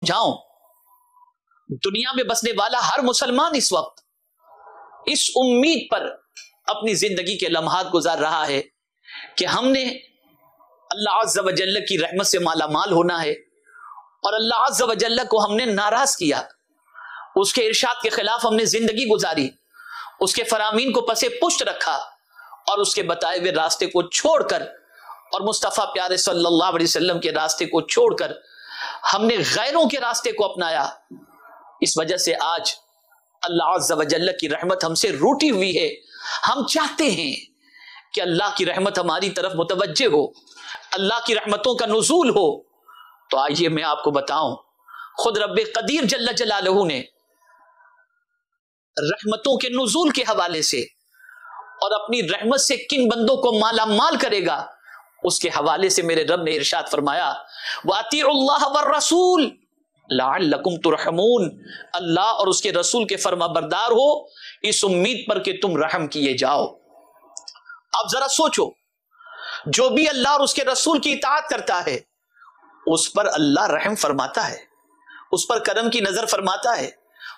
سمجھاؤں، دنیا میں بسنے والا ہر مسلمان اس وقت اس امید پر اپنی زندگی کے لمحات گزار رہا ہے کہ ہم نے اللہ عز و جل کی رحمت سے مالا مال ہونا ہے، اور اللہ عز و جل کو ہم نے ناراض کیا، اس کے ارشاد کے خلاف ہم نے زندگی گزاری، اس کے فرامین کو پسے پشت رکھا، اور اس کے بتائے ہوئے راستے کو چھوڑ کر اور مصطفیٰ پیارے صلی اللہ علیہ وسلم کے راستے کو چھوڑ کر ہم نے غیروں کے راستے کو اپنایا۔ اس وجہ سے آج اللہ عز و جل کی رحمت ہم سے روٹی ہوئی ہے۔ ہم چاہتے ہیں کہ اللہ کی رحمت ہماری طرف متوجہ ہو، اللہ کی رحمتوں کا نزول ہو۔ تو آئیے میں آپ کو بتاؤں، خود رب قدیر جل جلالہ نے رحمتوں کے نزول کے حوالے سے اور اپنی رحمت سے کن بندوں کو مالا مال کرے گا اس کے حوالے سے میرے رب نے ارشاد فرمایا، وَأَطِيعُوا اللَّهَ وَالرَّسُولَ لَعَلَّكُمْ تُرْحَمُونَ، اللہ اور اس کے رسول کے فرما بردار ہو اس امید پر کہ تم رحم کیے جاؤ۔ اب ذرا سوچو، جو بھی اللہ اور اس کے رسول کی اطاعت کرتا ہے اس پر اللہ رحم فرماتا ہے، اس پر کرم کی نظر فرماتا ہے،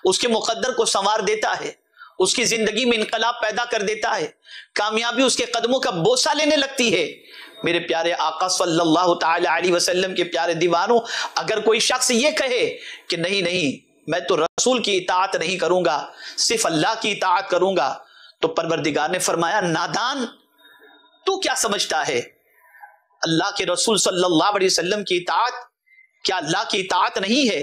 اس کے مقدر کو سنوار دیتا ہے، اس کی زندگی میں انقلاب پیدا کر دیتا ہے، کامیابی اس کے قدموں کا بوسہ لینے لگتی ہے۔ میرے پیارے آقا صلی اللہ تعالی علیہ وسلم کے پیارے دیوانوں، اگر کوئی شخص یہ کہے کہ نہیں نہیں میں تو رسول کی اطاعت نہیں کروں گا، صرف اللہ کی اطاعت کروں گا، تو پروردگار نے فرمایا، نادان، تو کیا سمجھتا ہے اللہ کے رسول صلی اللہ علیہ وسلم کی اطاعت کیا اللہ کی اطاعت نہیں ہے؟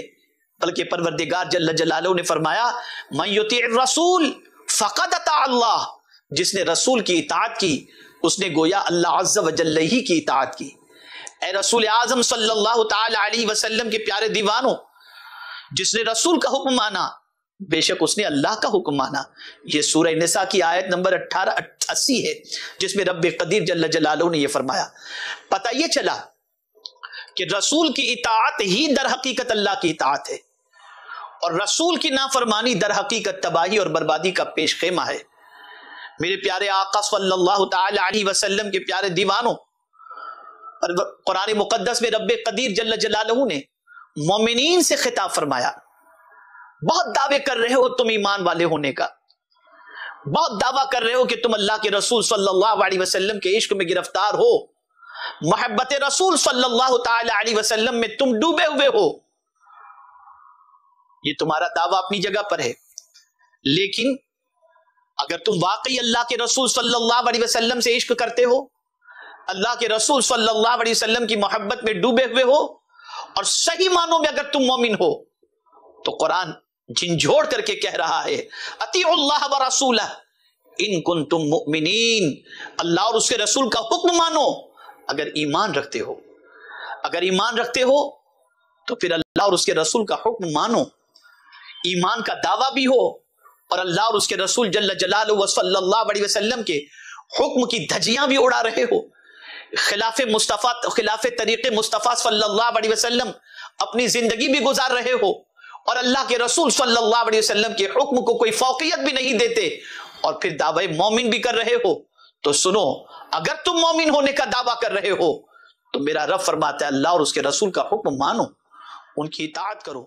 بلکہ پروردگار جل جلالہ نے فرمایا، من یطیع الرسول فقد اطاع اللہ، جس نے رسول کی اطاعت کی اس نے گویا اللہ عز و جل ہی کی اطاعت کی۔ اے رسول اعظم صلی اللہ تعالی علیہ وسلم کے پیارے دیوانوں، جس نے رسول کا حکم مانا بے شک اس نے اللہ کا حکم مانا۔ یہ سورہ نساء کی آیت نمبر 1880 ہے، جس میں رب قدیر جل جلالہ نے یہ فرمایا۔ پتہ یہ چلا کہ رسول کی اطاعت ہی در حقیقت اللہ کی اطاعت ہے، اور رسول کی نافرمانی در حقیقت تباہی اور بربادی کا پیش خیمہ ہے۔ میرے پیارے آقا صلی اللہ تعالی علیہ وسلم کے پیارے دیوانوں، قرآن مقدس میں رب قدیر جل جلالہ نے مومنین سے خطاب فرمایا، بہت دعوے کر رہے ہو تم ایمان والے ہونے کا، بہت دعویٰ کر رہے ہو کہ تم اللہ کے رسول صلی اللہ علیہ وسلم کے عشق میں گرفتار ہو، محبت رسول صلی اللہ تعالی علیہ وسلم میں تم ڈوبے ہوئے ہو، یہ تمہارا دعویٰ اپنی جگہ پر ہے، لیکن اگر تم واقعی اللہ کے رسول صلی اللہ علیہ وسلم سے عشق کرتے ہو، اللہ کے رسول صلی اللہ علیہ وسلم کی محبت میں ڈوبے ہوئے ہو، اور صحیح معنوں میں اگر تم مومن ہو، تو قرآن جھنجھوڑ کر کے کہہ رہا ہے، اطیعوا اللہ ورسولہ ان کنتم مؤمنین، اللہ اور اس کے رسول کا حکم مانو اگر ایمان رکھتے ہو۔ اگر ایمان رکھتے ہو تو پھر اللہ اور اس کے رسول کا حکم مانو، ایمان کا دعویٰ بھی ہو، اور اللہ اور اس کے رسول جل جلالہ و صلی اللہ علیہ وسلم کے حکم کی دھجیاں بھی اڑا رہے ہو، خلاف طریق مصطفیٰ صلی اللہ علیہ وسلم اپنی زندگی بھی گزار رہے ہو، اور اللہ کے رسول صلی اللہ علیہ وسلم کے حکم کو کوئی فوقیت بھی نہیں دیتے، اور پھر دعوی مومن بھی کر رہے ہو، تو سنو، اگر تم مومن ہونے کا دعویٰ کر رہے ہو تو میرا رب فرماتا ہے اللہ اور اس کے رسول کا حکم مانو، ان کی اطاعت کرو،